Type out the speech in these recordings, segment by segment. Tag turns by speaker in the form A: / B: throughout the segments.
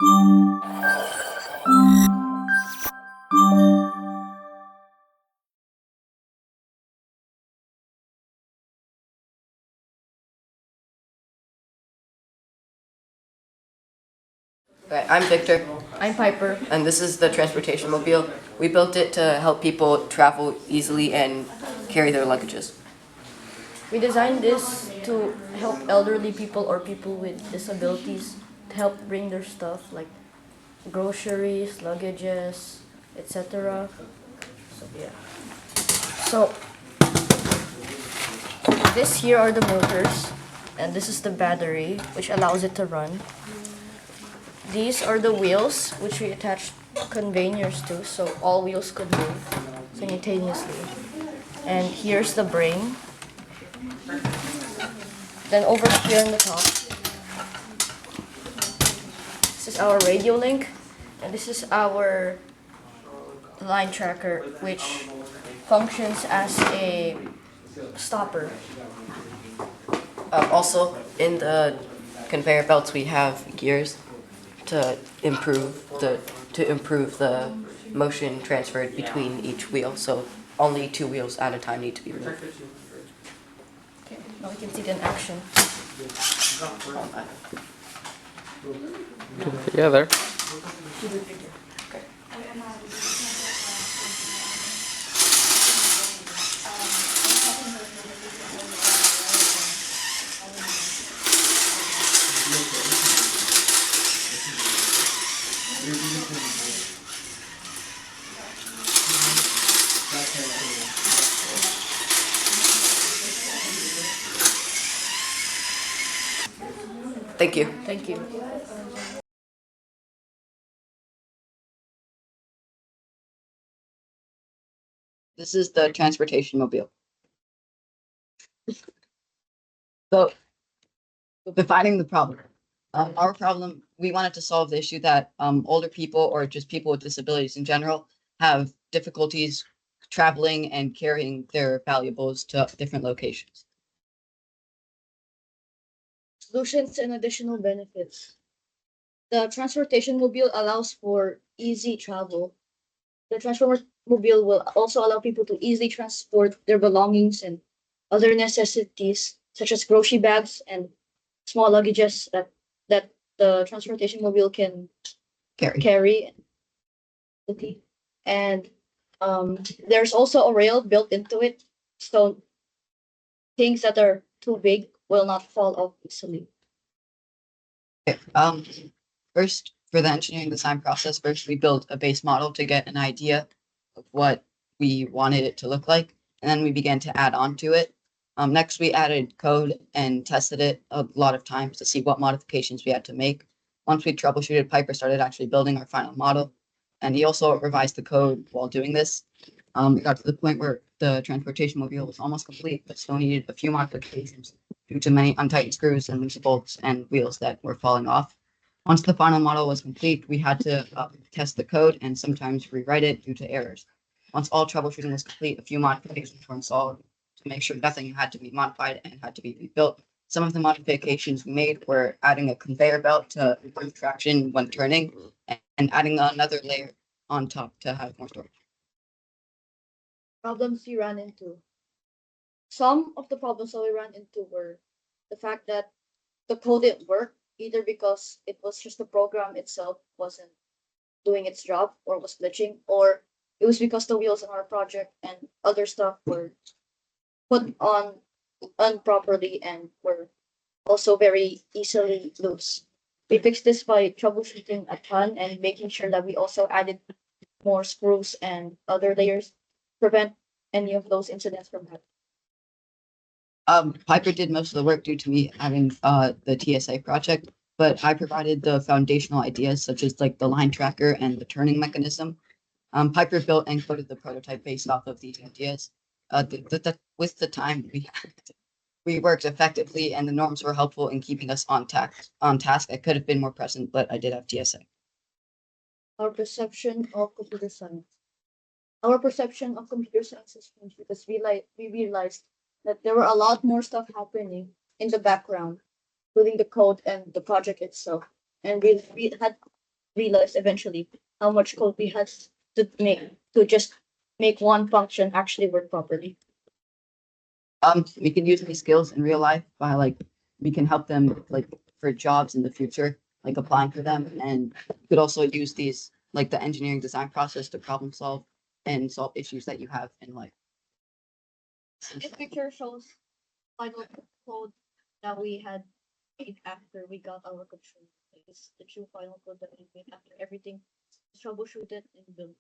A: Okay, I'm Victor,
B: I'm Piper.
A: and this is the transportation mobile. We built it to help people travel easily and carry their luggages.
B: We designed this to help elderly people or people with disabilities to help bring their stuff like groceries, luggages, etc. So yeah. So this here are the motors, and this is the battery which allows it to run. These are the wheels which we attach conveyors to, so all wheels could move simultaneously. And here's the brain. Then over here on the top, this is our radio link, and this is our line tracker, which functions as a stopper.
A: Also, in the conveyor belts, we have gears to improve the motion transferred between each wheel. So only 2 wheels at a time need to be moved.
B: Okay, now we can see it in action.
C: Together.
A: Thank you.
B: Thank you.
A: This is the transportation mobile. So, defining the problem. Our problem, we wanted to solve the issue that older people or just people with disabilities in general have difficulties traveling and carrying their valuables to different locations.
B: Solutions and additional benefits. The transportation mobile allows for easy travel. The transport mobile will also allow people to easily transport their belongings and other necessities, such as grocery bags and small luggages that the transportation mobile can carry. Okay. And there's also a rail built into it, so things that are too big will not fall off easily.
A: Okay, first, for the engineering design process, first we built a base model to get an idea of what we wanted it to look like, and then we began to add on to it. Next, we added code and tested it a lot of times to see what modifications we had to make. Once we troubleshooted, Piper started actually building our final model, and he also revised the code while doing this. We got to the point where the transportation mobile was almost complete, but still needed a few modifications due to many untightened screws and loose bolts and wheels that were falling off. Once the final model was complete, we had to test the code and sometimes rewrite it due to errors. Once all troubleshooting was complete, a few modifications were installed to make sure nothing had to be modified and had to be rebuilt. Some of the modifications we made were adding a conveyor belt to improve traction when turning and adding another layer on top to have more storage.
B: Problems we ran into. Some of the problems that we ran into were the fact that the code didn't work, either because it was just the program itself wasn't doing its job or was glitching, or it was because the wheels on our project and other stuff were put on improperly and were also very easily loose. We fixed this by troubleshooting a ton and making sure that we also added more screws and other layers to prevent any of those incidents from happening.
A: Piper did most of the work due to me having the TSA project, but I provided the foundational ideas such as like the line tracker and the turning mechanism. Piper built and coded the prototype based off of these ideas. With the time we worked effectively and the norms were helpful in keeping us on task. I could have been more present, but I did have TSA.
B: Our perception of computer science. Our perception of computer science has changed because we realized that there were a lot more stuff happening in the background, including the code and the project itself. And we had realized eventually how much code we had to make to just make one function actually work properly.
A: We can use these skills in real life by we can help them for jobs in the future, like applying for them, and you could also use these the engineering design process to problem solve and solve issues that you have in life.
B: This picture shows final code that we had made after we got our control. It's the true final code that we made after everything was troubleshooted and built.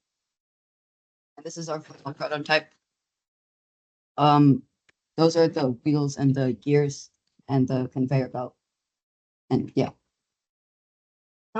A: And this is our final prototype. Those are the wheels and the gears and the conveyor belt. And yeah.